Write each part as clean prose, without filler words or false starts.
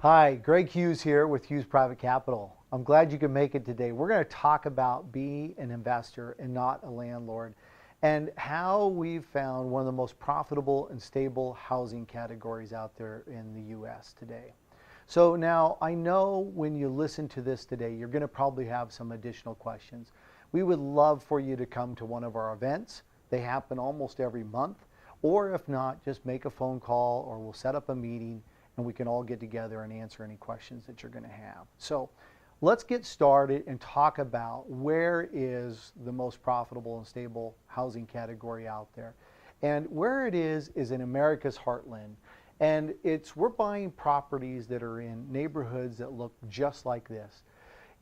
Hi, Greg Hughes here with Hughes Private Capital. I'm glad you could make it today. We're going to talk about being an investor and not a landlord and how we've found one of the most profitable and stable housing categories out there in the U.S. today. So now I know when you listen to this today, you're going to probably have some additional questions. We would love for you to come to one of our events. They happen almost every month. Or if not, just make a phone call or we'll set up a meeting and we can all get together and answer any questions that you're going to have. So let's get started and talk about where is the most profitable and stable housing category out there. And where it is in America's heartland. And we're buying properties that are in neighborhoods that look just like this.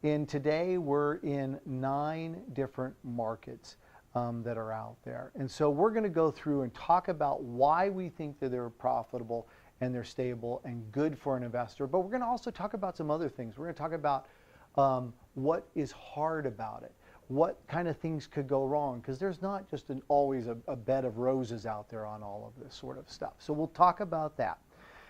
And today we're in 9 different markets that are out there. And so we're going to go through and talk about why we think that they're profitable and they're stable and good for an investor. But we're going to also talk about some other things. We're going to talk about what is hard about it. What kind of things could go wrong? Because there's not just always a bed of roses out there on all of this sort of stuff. So we'll talk about that.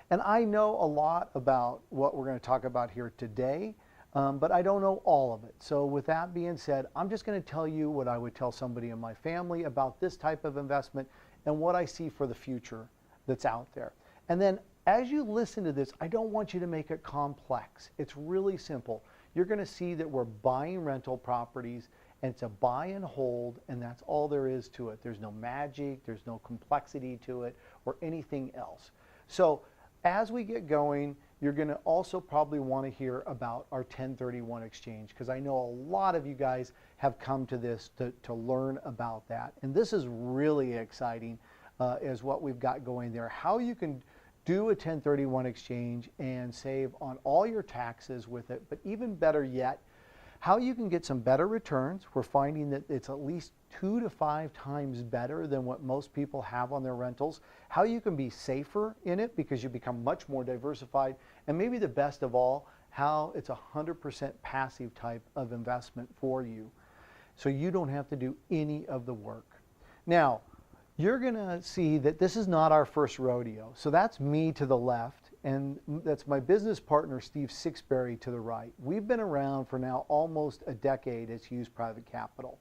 And I know a lot about what we're going to talk about here today, but I don't know all of it. So with that being said, I'm just going to tell you what I would tell somebody in my family about this type of investment and what I see for the future that's out there. And then as you listen to this, I don't want you to make it complex. It's really simple. You're going to see that we're buying rental properties and it's a buy and hold, and that's all there is to it. There's no magic, there's no complexity to it or anything else. So as we get going, you're going to also probably want to hear about our 1031 exchange, because I know a lot of you guys have come to this to learn about that. And this is really exciting is what we've got going there. How you can do a 1031 exchange and save on all your taxes with it, but even better yet, how you can get some better returns. We're finding that it's at least 2 to 5 times better than what most people have on their rentals. How you can be safer in it because you become much more diversified. And maybe the best of all, how it's 100% passive type of investment for you. So you don't have to do any of the work. Now, you're going to see that this is not our first rodeo. So that's me to the left, and that's my business partner, Steve Sixberry, to the right. We've been around for now almost a decade as Hughes Private Capital.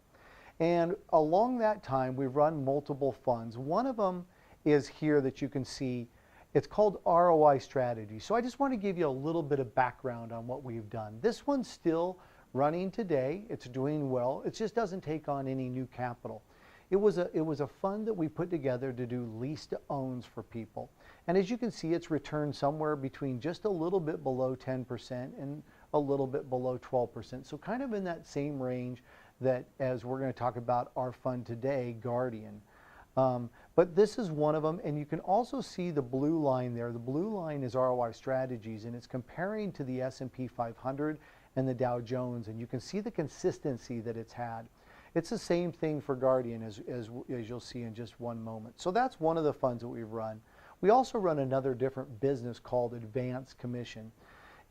And along that time, we've run multiple funds. One of them is here that you can see. It's called ROI Strategy. So I just want to give you a little bit of background on what we've done. This one's still running today. It's doing well. It just doesn't take on any new capital. It was a fund that we put together to do lease to owns for people. And as you can see, it's returned somewhere between just a little bit below 10% and a little bit below 12%. So kind of in that same range that as we're going to talk about our fund today, Guardian. But this is one of them, and you can also see the blue line there. The blue line is ROI Strategies, and it's comparing to the S&P 500 and the Dow Jones, and you can see the consistency that it's had. It's the same thing for Guardian as you'll see in just one moment. So that's one of the funds that we've run. We also run another different business called Advance Commission.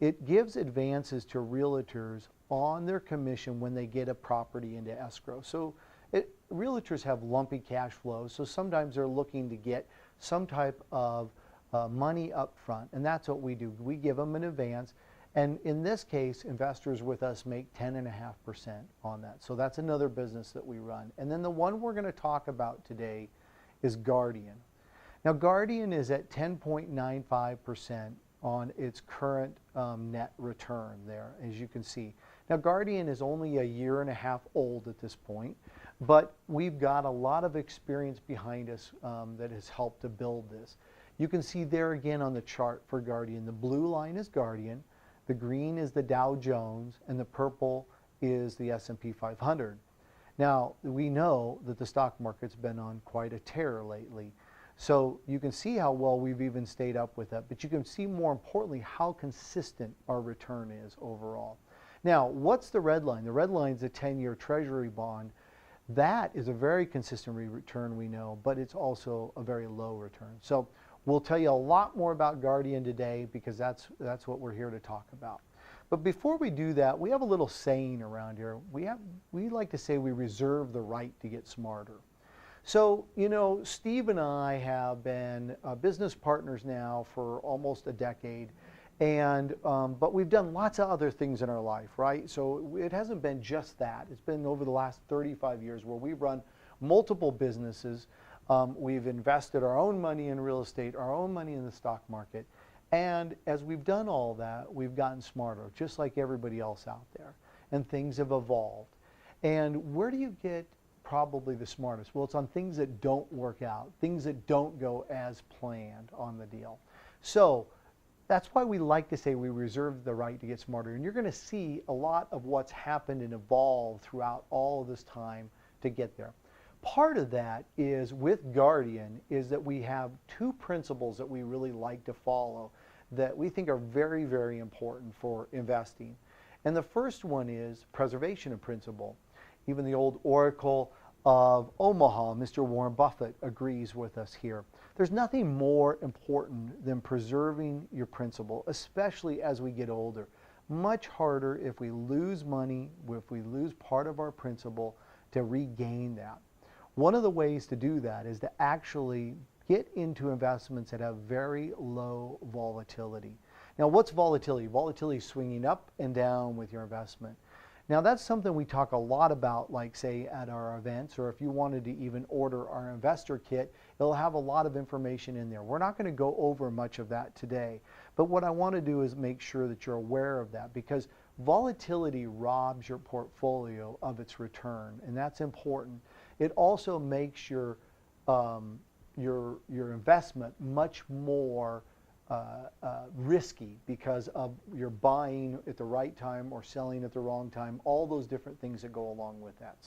It gives advances to realtors on their commission when they get a property into escrow. So realtors have lumpy cash flows, so sometimes they're looking to get some type of money up front, and that's what we do. We give them an advance. And in this case, investors with us make 10.5% on that. So that's another business that we run. And then the one we're going to talk about today is Guardian. Now, Guardian is at 10.95% on its current net return there, as you can see. Now, Guardian is only a year and a half old at this point, but we've got a lot of experience behind us that has helped to build this. You can see there again on the chart for Guardian, the blue line is Guardian. The green is the Dow Jones, and the purple is the S&P 500. Now, we know that the stock market's been on quite a tear lately. So you can see how well we've even stayed up with that, but you can see more importantly how consistent our return is overall. Now, what's the red line? The red line is a 10-year Treasury bond. That is a very consistent return, we know, but it's also a very low return. So we'll tell you a lot more about Guardian today because that's what we're here to talk about. But before we do that, we have a little saying around here. We like to say we reserve the right to get smarter. So, you know, Steve and I have been business partners now for almost a decade, But we've done lots of other things in our life, right? So it hasn't been just that. It's been over the last 35 years where we've run multiple businesses. We've invested our own money in real estate, our own money in the stock market. And as we've done all that, we've gotten smarter, just like everybody else out there. And things have evolved. And where do you get probably the smartest? Well, it's on things that don't work out, things that don't go as planned on the deal. So that's why we like to say we reserve the right to get smarter. And you're going to see a lot of what's happened and evolved throughout all of this time to get there. Part of that is with Guardian is that we have two principles that we really like to follow that we think are very, very important for investing. And the first one is preservation of principle. Even the old Oracle of Omaha, Mr. Warren Buffett, agrees with us here. There's nothing more important than preserving your principal, especially as we get older. Much harder if we lose money, if we lose part of our principal, to regain that. One of the ways to do that is to actually get into investments that have very low volatility. Now, what's volatility? Volatility is swinging up and down with your investment. Now, that's something we talk a lot about, like say at our events, or if you wanted to even order our investor kit, it'll have a lot of information in there. We're not going to go over much of that today, but what I want to do is make sure that you're aware of that, because volatility robs your portfolio of its return, and that's important. It also makes your investment much more risky because of your buying at the right time or selling at the wrong time, all those different things that go along with that.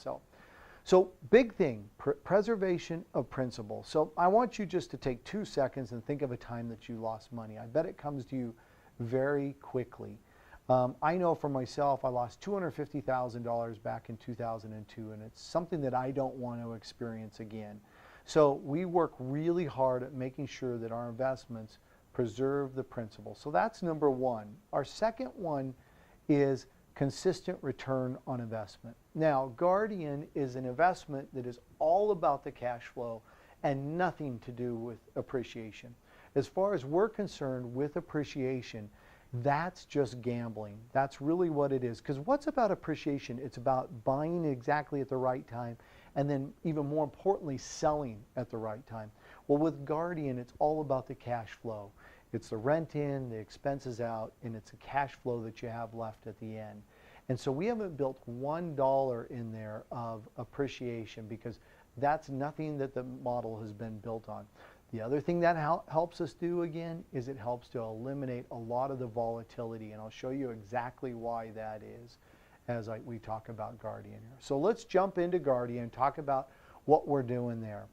So big thing, preservation of principle. So I want you just to take 2 seconds and think of a time that you lost money. I bet it comes to you very quickly. I know for myself, I lost $250,000 back in 2002, and it's something that I don't want to experience again. So we work really hard at making sure that our investments preserve the principal. So that's number one. Our second one is consistent return on investment. Now, Guardian is an investment that is all about the cash flow and nothing to do with appreciation. As far as we're concerned with appreciation, that's just gambling. That's really what it is. Because what's about appreciation? It's about buying exactly at the right time, and then even more importantly, selling at the right time. Well, with Guardian, it's all about the cash flow. It's the rent in, the expenses out, and it's a cash flow that you have left at the end. And so we haven't built $1 in there of appreciation, because that's nothing that the model has been built on. The other thing that helps us do, again, is it helps to eliminate a lot of the volatility, and I'll show you exactly why that is as we talk about Guardian here. So let's jump into Guardian and talk about what we're doing there.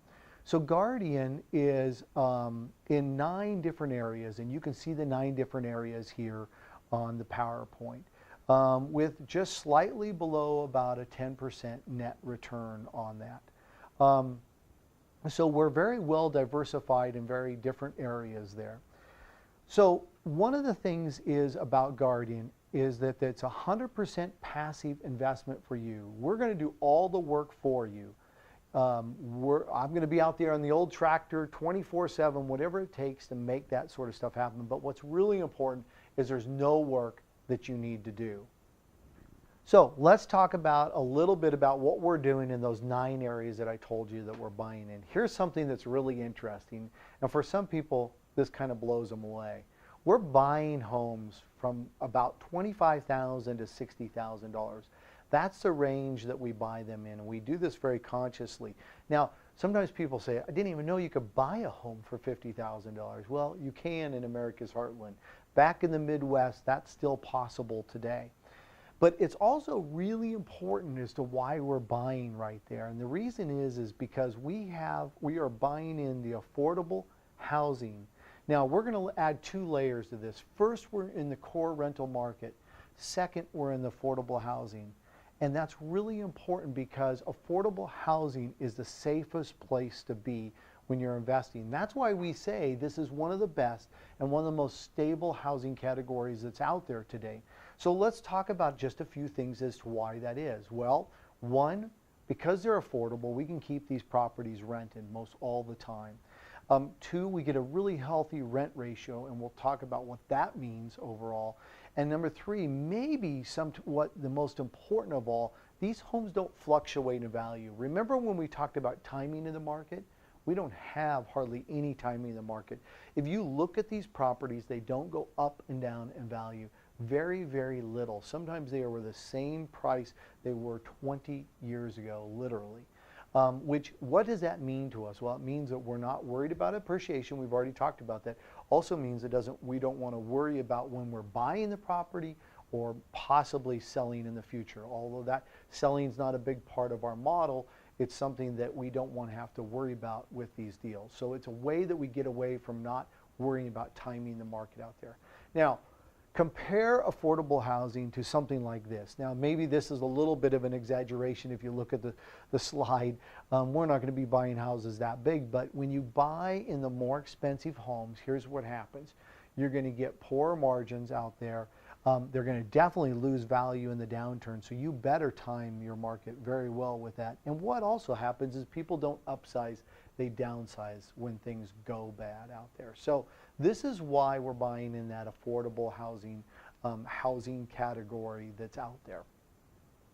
So Guardian is in 9 different areas, and you can see the 9 different areas here on the PowerPoint, with just slightly below about a 10% net return on that. So we're very well diversified in very different areas there. So one of the things is about Guardian is that it's 100% passive investment for you. We're going to do all the work for you. I'm going to be out there on the old tractor 24/7, whatever it takes to make that sort of stuff happen. But what's really important is there's no work that you need to do. So let's talk about a little bit about what we're doing in those 9 areas that I told you that we're buying in. Here's something that's really interesting, and for some people this kind of blows them away. We're buying homes from about $25,000 to $60,000. That's the range that we buy them in, and we do this very consciously. Now, sometimes people say, I didn't even know you could buy a home for $50,000. Well, you can in America's heartland. Back in the Midwest, that's still possible today. But it's also really important as to why we're buying right there. And the reason is because we are buying in the affordable housing. Now, we're going to add 2 layers to this. First, we're in the core rental market. Second, we're in the affordable housing. And that's really important because affordable housing is the safest place to be when you're investing. That's why we say this is one of the best and one of the most stable housing categories that's out there today. So let's talk about just a few things as to why that is. Well, one, because they're affordable, we can keep these properties rented most all the time. Two, we get a really healthy rent ratio, and we'll talk about what that means overall. And number three, maybe what the most important of all, these homes don't fluctuate in value. Remember when we talked about timing in the market? We don't have hardly any timing in the market. If you look at these properties, they don't go up and down in value. Very, very little. Sometimes they are the same price they were 20 years ago, literally. What does that mean to us? Well, it means that we're not worried about appreciation. We've already talked about that. Also means we don't want to worry about when we're buying the property or possibly selling in the future. Although that selling is not a big part of our model, it's something that we don't want to have to worry about with these deals. So it's a way that we get away from not worrying about timing the market out there. Now, compare affordable housing to something like this. Now, maybe this is a little bit of an exaggeration if you look at the slide. We're not going to be buying houses that big, but when you buy in the more expensive homes, here's what happens. You're going to get poor margins out there. They're going to definitely lose value in the downturn, so you better time your market very well with that. And what also happens is people don't upsize, they downsize when things go bad out there. So this is why we're buying in that affordable housing category that's out there.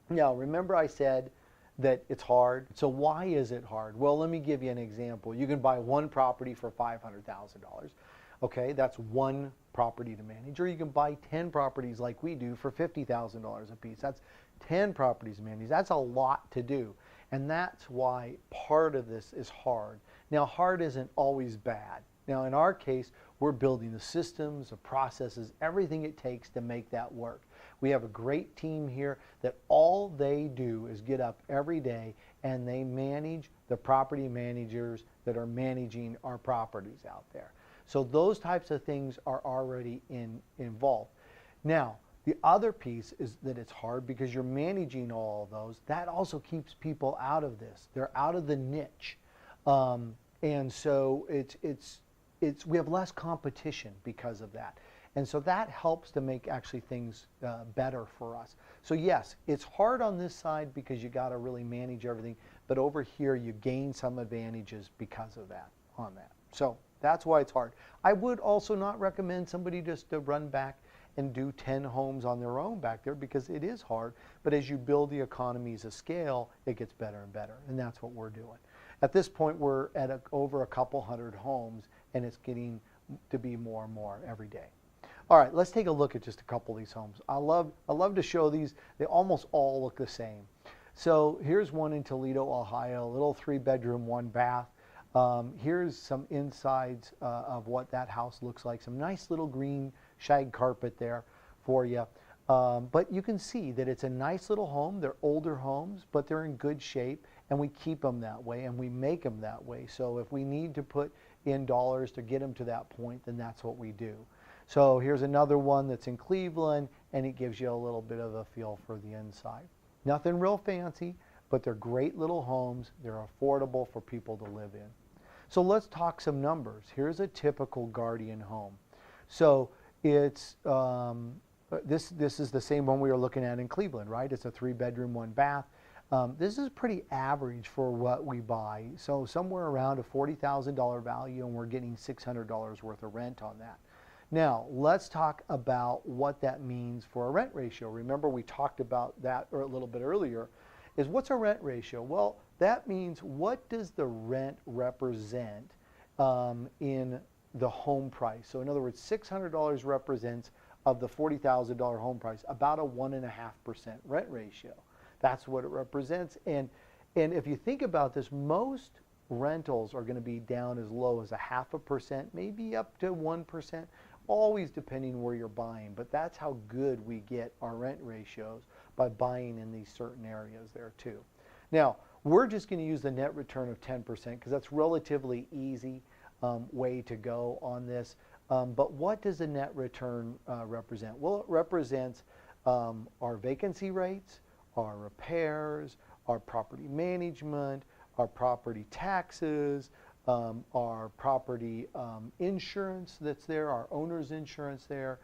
Now, remember I said that it's hard. So why is it hard? Well, let me give you an example. You can buy one property for $500,000. Okay, that's one property to manage. Or you can buy 10 properties like we do for $50,000 a piece. That's 10 properties to manage. That's a lot to do. And that's why part of this is hard. Now, hard isn't always bad. Now, in our case, we're building the systems, the processes, everything it takes to make that work. We have a great team here that all they do is get up every day and they manage the property managers that are managing our properties out there. So those types of things are already involved. Now, the other piece is that it's hard because you're managing all of those. That also keeps people out of this. They're out of the niche. And so we have less competition because of that. And so that helps to make actually things better for us. So yes, it's hard on this side because you got to really manage everything. But over here, you gain some advantages because of that on that. So that's why it's hard. I would also not recommend somebody just to run back and do 10 homes on their own back there because it is hard. But as you build the economies of scale, it gets better and better. And that's what we're doing. At this point, we're at over a couple hundred homes, and it's getting to be more and more every day. All right, let's take a look at just a couple of these homes. I love to show these. They almost all look the same. So here's one in Toledo, Ohio, a little 3-bedroom, 1-bath. Here's some insides of what that house looks like. Some nice little green shag carpet there for you. But you can see that it's a nice little home. They're older homes, but they're in good shape, and we keep them that way, and we make them that way. So if we need to put in dollars to get them to that point, then that's what we do. So here's another one that's in Cleveland, and it gives you a little bit of a feel for the inside. Nothing real fancy, but they're great little homes. They're affordable for people to live in. So let's talk some numbers. Here's a typical Guardian home. So it's this is the same one we were looking at in Cleveland, right? It's a 3-bedroom, 1-bath. This is pretty average for what we buy. So somewhere around a $40,000 value, and we're getting $600 worth of rent on that. Now, let's talk about what that means for a rent ratio. Remember, we talked about that a little bit earlier. Is what's a rent ratio? Well, that means what does the rent represent in the home price? So in other words, $600 represents, of the $40,000 home price, about a 1.5% rent ratio. That's what it represents. And if you think about this, most rentals are going to be down as low as 0.5%, maybe up to 1%, always depending where you're buying. But that's how good we get our rent ratios, by buying in these certain areas there too. Now, we're just going to use the net return of 10% because that's relatively easy way to go on this. But what does the net return represent? Well, it represents our vacancy rates, our repairs, our property management, our property taxes, our property insurance that's there, our owner's insurance there,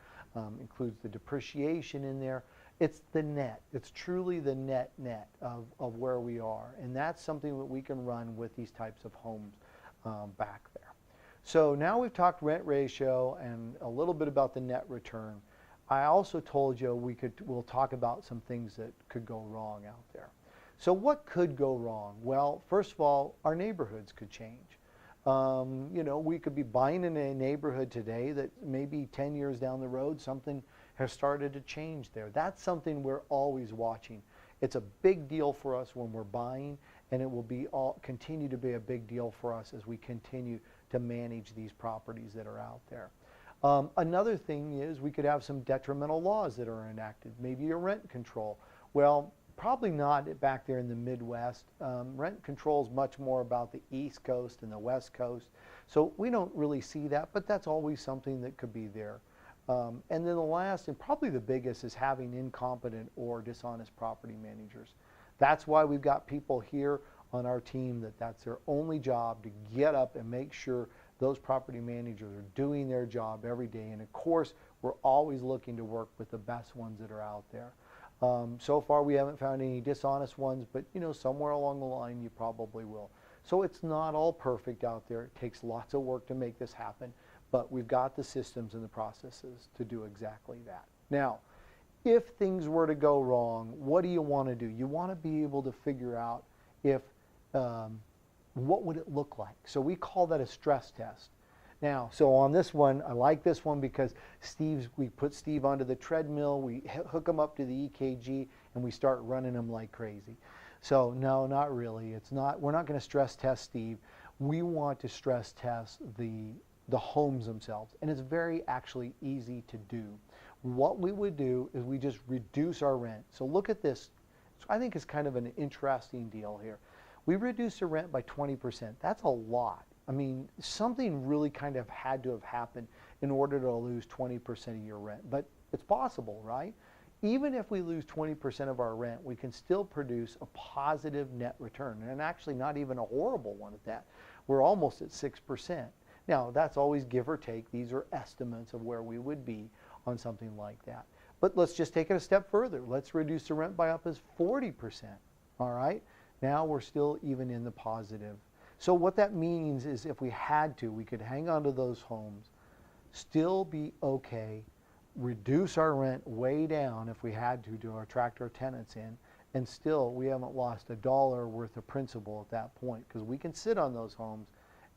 includes the depreciation in there. It's the net. It's truly the net of where we are. And that's something that we can run with these types of homes back there. So now we've talked rent ratio and a little bit about the net return. I also told you we'll talk about some things that could go wrong out there. So what could go wrong? Well, first of all, our neighborhoods could change. We could be buying in a neighborhood today that maybe 10 years down the road, something has started to change there. That's something we're always watching. It's a big deal for us when we're buying, and it will continue to be a big deal for us as we continue to manage these properties that are out there. Another thing is we could have some detrimental laws that are enacted, maybe a rent control. Well, probably not back there in the Midwest. Rent control is much more about the East Coast and the West Coast. So we don't really see that, but that's always something that could be there. And then the last and probably the biggest is having incompetent or dishonest property managers. That's why we've got people here on our team that's their only job, to get up and make sure those property managers are doing their job every day. And of course, we're always looking to work with the best ones that are out there. So far we haven't found any dishonest ones, but somewhere along the line you probably will. So it's not all perfect out there. It takes lots of work to make this happen, but we've got the systems and the processes to do exactly that. Now, if things were to go wrong, what do you want to do? You want to be able to figure out if what would it look like? So we call that a stress test. Now, so on this one, I like this one because we put Steve onto the treadmill, we hook him up to the EKG, and we start running him like crazy. So no, not really. We're not going to stress test Steve. We want to stress test the homes themselves, and it's very actually easy to do. What we would do is we just reduce our rent. So look at this. I think it's kind of an interesting deal here. We reduce the rent by 20%. That's a lot. I mean, something really kind of had to have happened in order to lose 20% of your rent. But it's possible, right? Even if we lose 20% of our rent, we can still produce a positive net return, and actually not even a horrible one at that. We're almost at 6%. Now, that's always give or take. These are estimates of where we would be on something like that. But let's just take it a step further. Let's reduce the rent by up as 40%. All right? Now we're still even in the positive. So what that means is if we had to, we could hang on to those homes, still be okay, reduce our rent way down if we had to attract our tenants in, and still we haven't lost $1 worth of principal at that point, because we can sit on those homes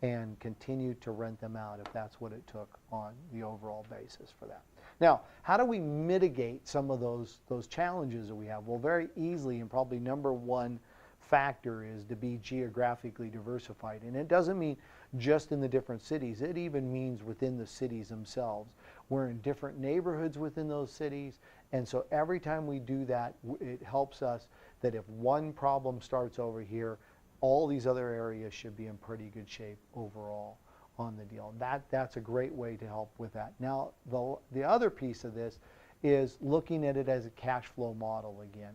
and continue to rent them out if that's what it took on the overall basis for that. Now, how do we mitigate some of those challenges that we have? Well, very easily, and probably number one factor is to be geographically diversified. And it doesn't mean just in the different cities. It even means within the cities themselves. We're in different neighborhoods within those cities, and so every time we do that, it helps us that if one problem starts over here, all these other areas should be in pretty good shape overall on the deal. That's a great way to help with that. Now, the other piece of this is looking at it as a cash flow model again.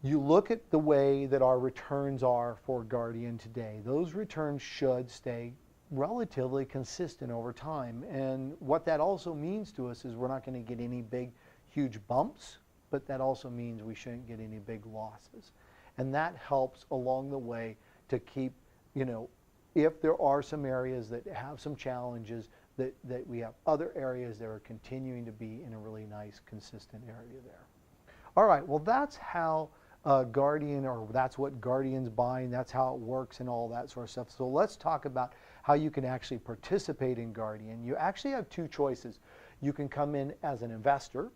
You look at the way that our returns are for Guardian today. Those returns should stay relatively consistent over time. And what that also means to us is we're not going to get any big, huge bumps, but that also means we shouldn't get any big losses. And that helps along the way to keep, if there are some areas that have some challenges, that we have other areas that are continuing to be in a really nice, consistent area there. All right, well, that's how Guardian, or that's what Guardian's buying, that's how it works and all that sort of stuff. So let's talk about how you can actually participate in Guardian. You actually have two choices. You can come in as an investor,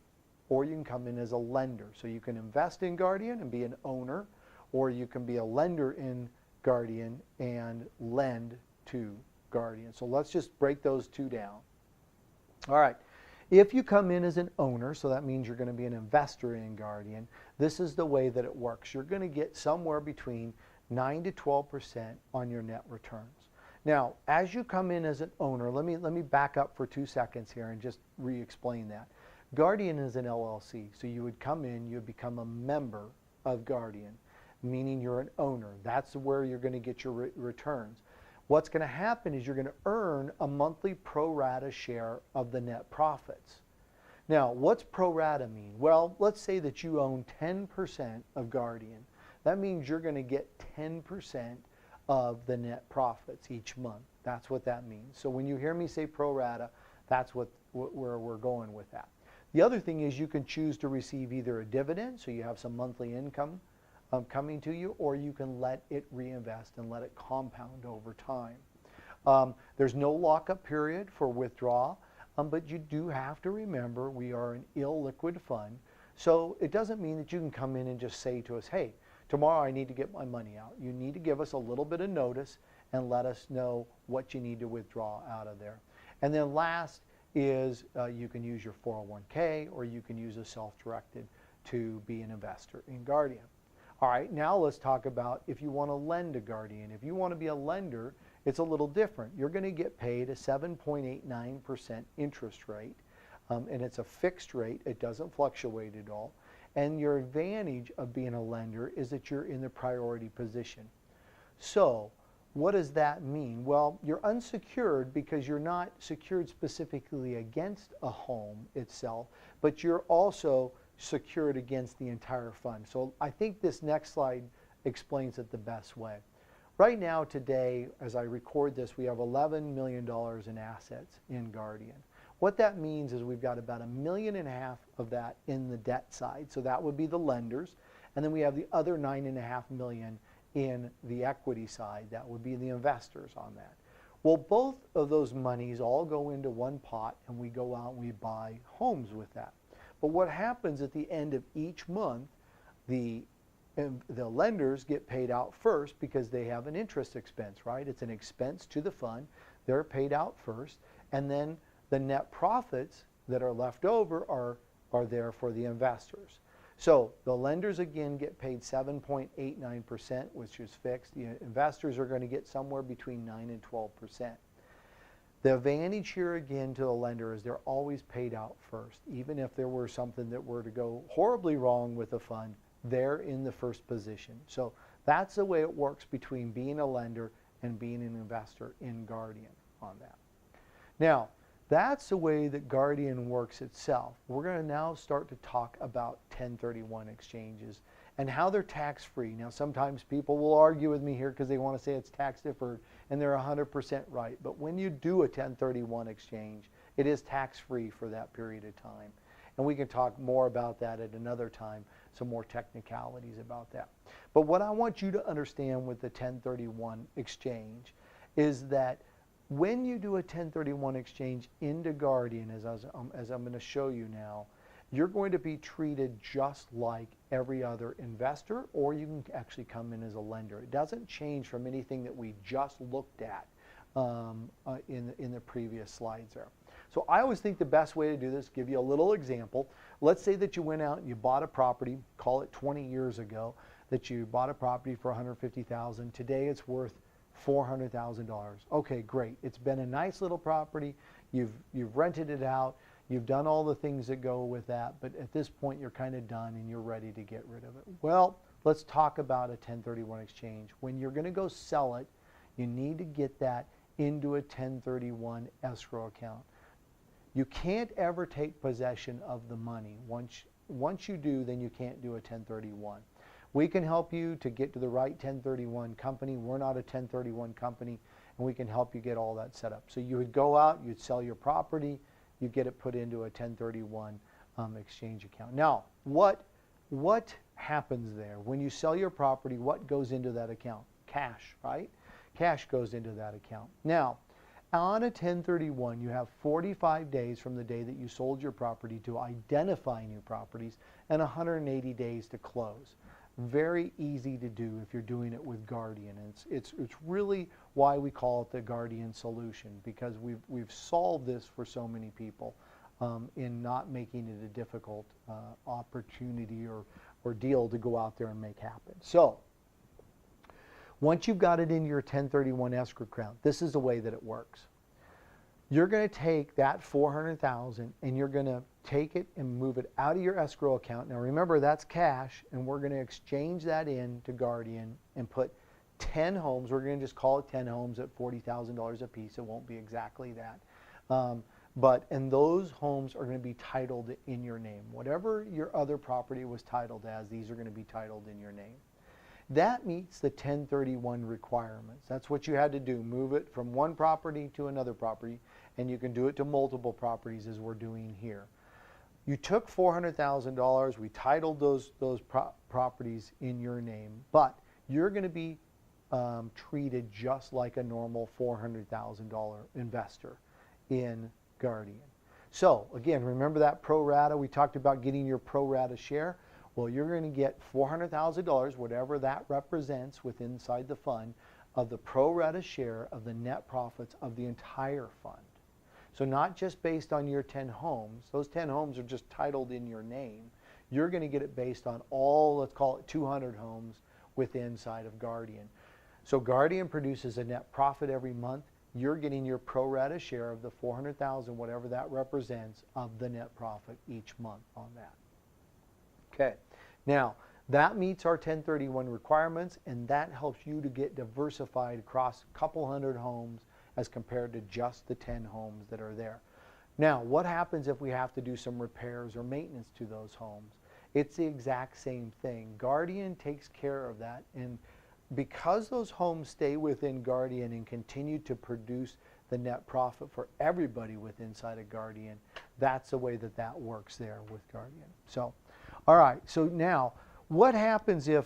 or you can come in as a lender. So you can invest in Guardian and be an owner, or you can be a lender in Guardian and lend to Guardian. So let's just break those two down. All right. If you come in as an owner, so that means you're going to be an investor in Guardian, this is the way that it works. You're going to get somewhere between 9 to 12% on your net returns. Now, as you come in as an owner, let me back up for 2 seconds here and just re-explain that. Guardian is an LLC, so you would come in, you would become a member of Guardian, meaning you're an owner. That's where you're going to get your returns. What's going to happen is you're going to earn a monthly pro rata share of the net profits. Now, what's pro rata mean? Well, let's say that you own 10% of Guardian. That means you're going to get 10% of the net profits each month. That's what that means. So when you hear me say pro rata, that's where we're going with that. The other thing is you can choose to receive either a dividend, so you have some monthly income coming to you, or you can let it reinvest and let it compound over time. There's no lockup period for withdrawal, but you do have to remember we are an illiquid fund. So it doesn't mean that you can come in and just say to us, hey, tomorrow I need to get my money out. You need to give us a little bit of notice and let us know what you need to withdraw out of there. And then last is you can use your 401k, or you can use a self-directed to be an investor in Guardian. All right, now let's talk about if you want to lend to Guardian. If you want to be a lender, it's a little different. You're going to get paid a 7.89% interest rate, and it's a fixed rate. It doesn't fluctuate at all. And your advantage of being a lender is that you're in the priority position. So what does that mean? Well, you're unsecured because you're not secured specifically against a home itself, but you're also secured against the entire fund. So I think this next slide explains it the best way. Right now, today, as I record this, we have $11 million in assets in Guardian. What that means is we've got about $1.5 million of that in the debt side. So that would be the lenders. And then we have the other $9.5 million in the equity side. That would be the investors on that. Well, both of those monies all go into one pot, and we go out and we buy homes with that. But what happens at the end of each month, the lenders get paid out first because they have an interest expense, right? It's an expense to the fund. They're paid out first. And then the net profits that are left over are there for the investors. So the lenders again get paid 7.89%, which is fixed. The investors are going to get somewhere between 9 and 12%. The advantage here again to the lender is they're always paid out first. Even if there were something that were to go horribly wrong with the fund, they're in the first position. So that's the way it works between being a lender and being an investor in Guardian on that. Now, that's the way that Guardian works itself. We're going to now start to talk about 1031 exchanges and how they're tax-free. Now, sometimes people will argue with me here because they want to say it's tax-deferred, and they're 100% right. But when you do a 1031 exchange, it is tax-free for that period of time. And we can talk more about that at another time, some more technicalities about that. But what I want you to understand with the 1031 exchange is that when you do a 1031 exchange into Guardian, as I'm going to show you now, you're going to be treated just like every other investor, or you can actually come in as a lender. It doesn't change from anything that we just looked at in the previous slides there. So I always think the best way to do this, give you a little example. Let's say that you went out and you bought a property, call it 20 years ago, that you bought a property for $150,000. Today it's worth $400,000. Okay, great. It's been a nice little property. You've rented it out. You've done all the things that go with that, but at this point you're kind of done and you're ready to get rid of it. Well, let's talk about a 1031 exchange. When you're going to go sell it, you need to get that into a 1031 escrow account. You can't ever take possession of the money. Once you do, then you can't do a 1031. We can help you to get to the right 1031 company. We're not a 1031 company, and we can help you get all that set up. So you would go out, you'd sell your property, you get it put into a 1031 exchange account. Now, what happens there? When you sell your property, what goes into that account? Cash, right? Cash goes into that account. Now, on a 1031, you have 45 days from the day that you sold your property to identify new properties and 180 days to close. Very easy to do if you're doing it with Guardian. It's really why we call it the Guardian solution, because we've solved this for so many people in not making it a difficult opportunity or deal to go out there and make happen. So once you've got it in your 1031 escrow account, this is the way that it works. You're going to take that $400,000 and you're going to take it and move it out of your escrow account. Now remember, that's cash, and we're going to exchange that in to Guardian and put 10 homes. We're going to just call it 10 homes at $40,000 a piece. It won't be exactly that. And those homes are going to be titled in your name. Whatever your other property was titled as, these are going to be titled in your name. That meets the 1031 requirements. That's what you had to do, move it from one property to another property, and you can do it to multiple properties as we're doing here. You took $400,000, we titled those properties in your name, but you're going to be treated just like a normal $400,000 investor in Guardian. So again, remember that pro rata? We talked about getting your pro rata share. Well, you're going to get $400,000, whatever that represents within inside the fund, of the pro rata share of the net profits of the entire fund. So not just based on your 10 homes. Those 10 homes are just titled in your name. You're going to get it based on all, let's call it 200 homes within inside of Guardian. So Guardian produces a net profit every month. You're getting your pro rata share of the $400,000, whatever that represents, of the net profit each month on that. Okay, now that meets our 1031 requirements, and that helps you to get diversified across a couple hundred homes as compared to just the 10 homes that are there. Now, what happens if we have to do some repairs or maintenance to those homes? It's the exact same thing. Guardian takes care of that, and because those homes stay within Guardian and continue to produce the net profit for everybody within inside of Guardian, that's the way that that works there with Guardian. So, all right, so now what happens if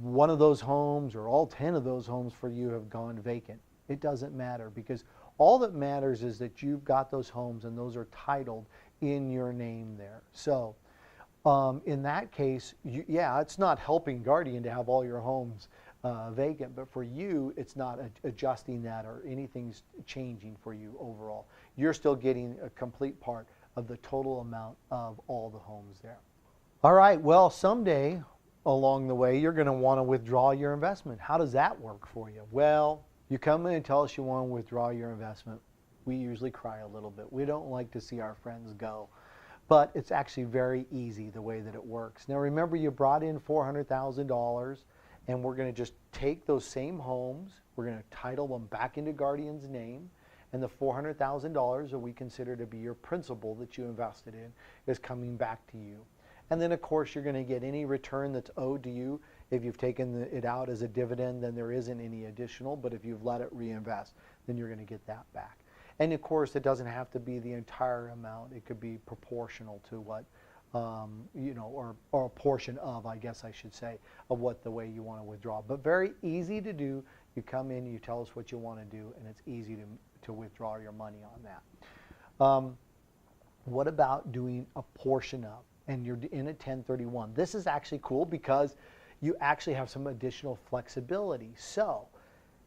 one of those homes or all 10 of those homes for you have gone vacant? It doesn't matter, because all that matters is that you've got those homes and those are titled in your name there. So in that case, yeah, it's not helping Guardian to have all your homes vacant, but for you, it's not adjusting that or anything's changing for you overall. You're still getting a complete part of the total amount of all the homes there. All right, well, someday along the way, you're going to want to withdraw your investment. How does that work for you? Well, you come in and tell us you want to withdraw your investment. We usually cry a little bit. We don't like to see our friends go, but it's actually very easy the way that it works. Now remember, you brought in $400,000, and we're going to just take those same homes, we're going to title them back into Guardian's name, and the $400,000 that we consider to be your principal that you invested in is coming back to you. And then of course you're going to get any return that's owed to you. If you've taken it out as a dividend, then there isn't any additional, but if you've let it reinvest, then you're going to get that back. And of course, it doesn't have to be the entire amount. It could be proportional to what, you know, or a portion of, I guess I should say, of what the way you want to withdraw. But very easy to do. You come in, you tell us what you want to do, and it's easy to withdraw your money on that. What about doing a portion of? And you're in a 1031. This is actually cool because you actually have some additional flexibility. So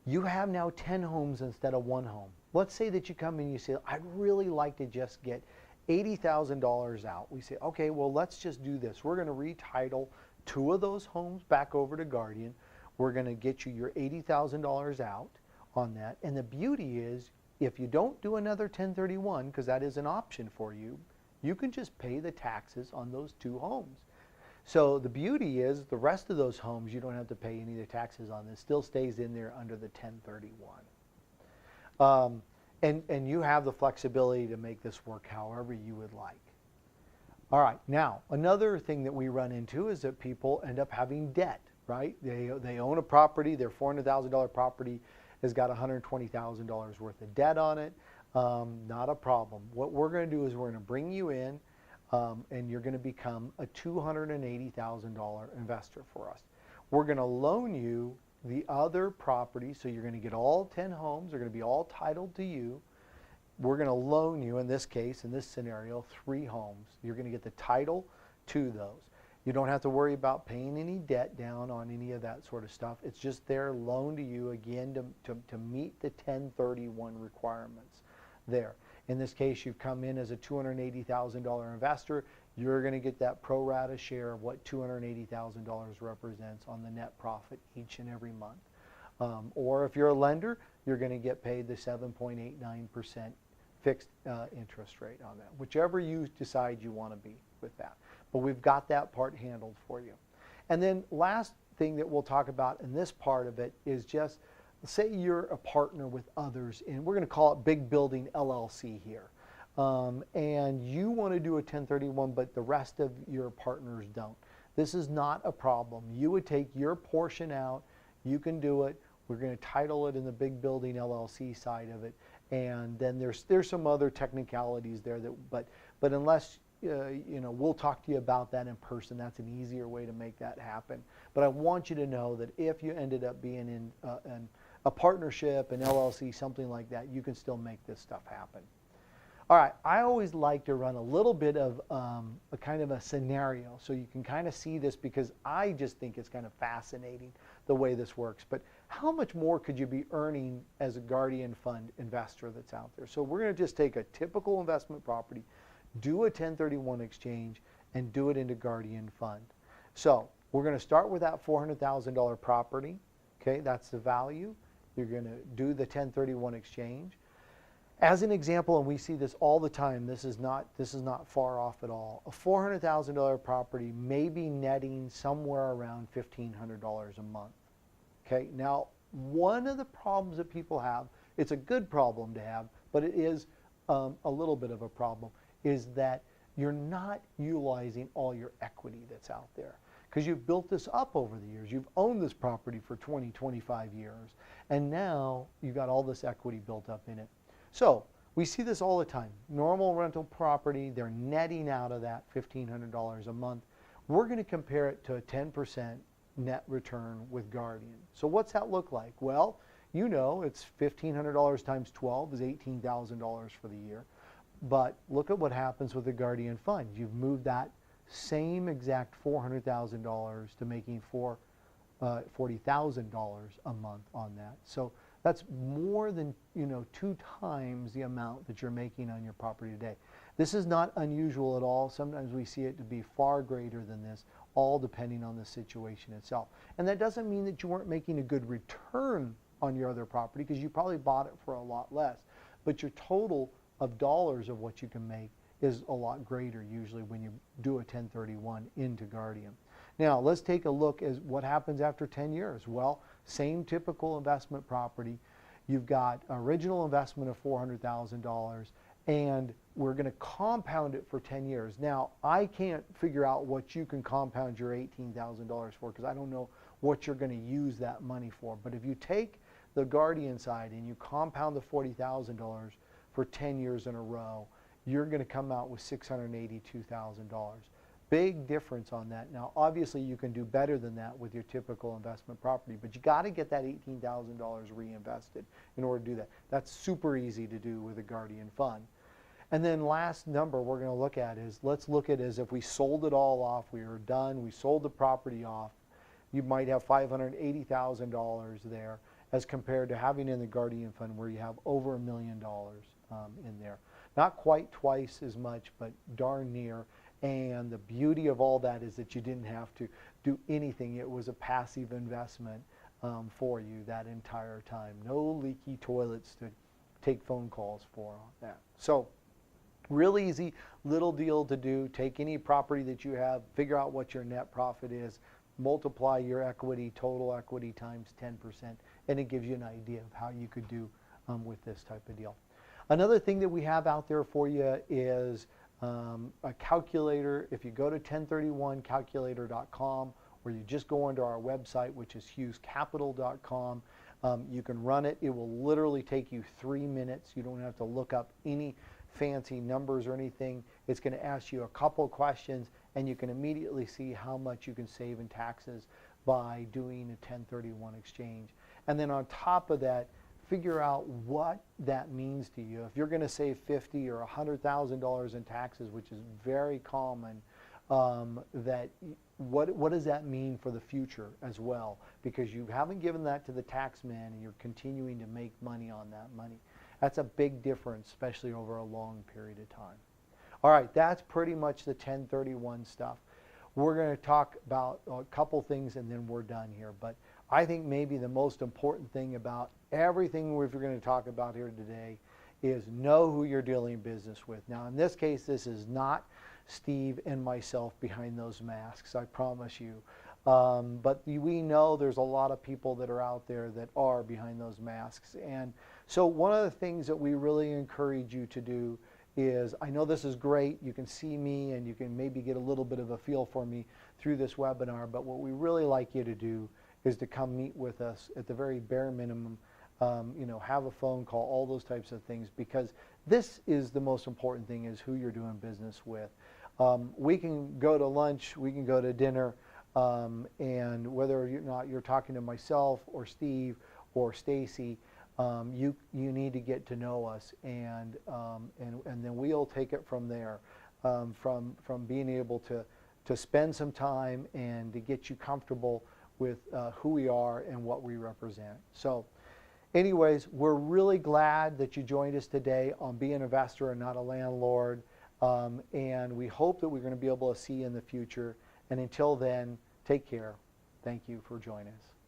you have now 10 homes instead of one home. Let's say that you come in and you say, I'd really like to just get $80,000 out. We say, okay, well, let's just do this. We're going to retitle 2 of those homes back over to Guardian. We're going to get you your $80,000 out on that. And the beauty is, if you don't do another 1031, because that is an option for you, you can just pay the taxes on those 2 homes. So the beauty is the rest of those homes, you don't have to pay any of the taxes on. This still stays in there under the 1031. And you have the flexibility to make this work however you would like. All right, now another thing that we run into is that people end up having debt, right? They own a property, their $400,000 property has got $120,000 worth of debt on it. Not a problem. What we're going to do is we're going to bring you in, and you're going to become a $280,000 investor for us. We're going to loan you the other property, so you're going to get all 10 homes. They're going to be all titled to you. We're going to loan you, in this case, in this scenario, 3 homes. You're going to get the title to those. You don't have to worry about paying any debt down on any of that sort of stuff. It's just their loan to you, again, to meet the 1031 requirements there. In this case, you've come in as a $280,000 investor. You're going to get that pro rata share of what $280,000 represents on the net profit each and every month. Or if you're a lender, you're going to get paid the 7.89% fixed interest rate on that, whichever you decide you want to be with that. But we've got that part handled for you. And then last thing that we'll talk about in this part of it is just, say you're a partner with others, and we're going to call it Big Building LLC here. and you want to do a 1031, but the rest of your partners don't. This is not a problem. You would take your portion out. You can do it. We're going to title it in the big building LLC side of it, and then there's some other technicalities there that, but unless we'll talk to you about that in person. That's an easier way to make that happen. But I want you to know that if you ended up being in a partnership, an LLC, something like that, you can still make this stuff happen. All right, I always like to run a little bit of a kind of a scenario so you can kind of see this, because I just think it's kind of fascinating the way this works. But how much more could you be earning as a Guardian Fund investor that's out there? So we're going to just take a typical investment property, do a 1031 exchange, and do it into Guardian Fund. So we're going to start with that $400,000 property. Okay, that's the value. You're going to do the 1031 exchange. As an example, and we see this all the time, this is not far off at all. A $400,000 property may be netting somewhere around $1,500 a month. Okay, now one of the problems that people have, it's a good problem to have, but it is a little bit of a problem, is that you're not utilizing all your equity that's out there. Because you've built this up over the years. You've owned this property for 20, 25 years, and now you've got all this equity built up in it. So we see this all the time. Normal rental property, they're netting out of that $1,500 a month. We're going to compare it to a 10% net return with Guardian. So what's that look like? Well, you know, it's $1,500 times 12 is $18,000 for the year. But look at what happens with the Guardian Fund. You've moved that same exact $400,000 to making $40,000 a month on that. So that's more than 2 times the amount that you're making on your property today. This is not unusual at all. Sometimes we see it to be far greater than this, all depending on the situation itself. And that doesn't mean that you weren't making a good return on your other property, because you probably bought it for a lot less. But your total of dollars of what you can make is a lot greater usually when you do a 1031 into Guardian. Now let's take a look at what happens after 10 years. Well, same typical investment property. You've got original investment of $400,000, and we're going to compound it for 10 years. Now, I can't figure out what you can compound your $18,000 for, because I don't know what you're going to use that money for. But if you take the Guardian side and you compound the $40,000 for 10 years in a row, you're going to come out with $682,000. Big difference on that. Now, obviously, you can do better than that with your typical investment property, but you got to get that $18,000 reinvested in order to do that. That's super easy to do with a Guardian Fund. And then last number we're going to look at is, let's look at as if we sold it all off, we were done, we sold the property off, you might have $580,000 there, as compared to having in the Guardian Fund where you have over $1 million in there. Not quite twice as much, but darn near. And the beauty of all that is that you didn't have to do anything. It was a passive investment for you that entire time. No leaky toilets to take phone calls for on that. So real easy little deal to do. Take any property that you have, figure out what your net profit is, multiply your equity, total equity times 10%, and it gives you an idea of how you could do with this type of deal. Another thing that we have out there for you is a calculator. If you go to 1031calculator.com, or you just go onto our website, which is hughescapital.com, you can run it. It will literally take you 3 minutes. You don't have to look up any fancy numbers or anything. It's going to ask you a couple of questions, and you can immediately see how much you can save in taxes by doing a 1031 exchange. And then on top of that, figure out what that means to you. If you're going to save $50,000 or $100,000 in taxes, which is very common, what does that mean for the future as well? Because you haven't given that to the tax man, and you're continuing to make money on that money. That's a big difference, especially over a long period of time. All right, that's pretty much the 1031 stuff. We're going to talk about a couple things, and then we're done here. But I think maybe the most important thing about everything we're going to talk about here today is know who you're doing business with. Now, in this case, this is not Steve and myself behind those masks, I promise you. But we know there's a lot of people that are out there that are behind those masks. And so one of the things that we really encourage you to do is I know this is great. You can see me and you can maybe get a little bit of a feel for me through this webinar, but what we really like you to do is to come meet with us at the very bare minimum, have a phone call, all those types of things, because this is the most important thing, is who you're doing business with. We can go to lunch, we can go to dinner, and whether or not you're talking to myself or Steve or Stacy, you need to get to know us, and then we'll take it from there, from being able to spend some time and to get you comfortable with who we are and what we represent. So anyways, we're really glad that you joined us today on Be an Investor and Not a Landlord, and we hope that we're going to be able to see you in the future. And until then, take care. Thank you for joining us.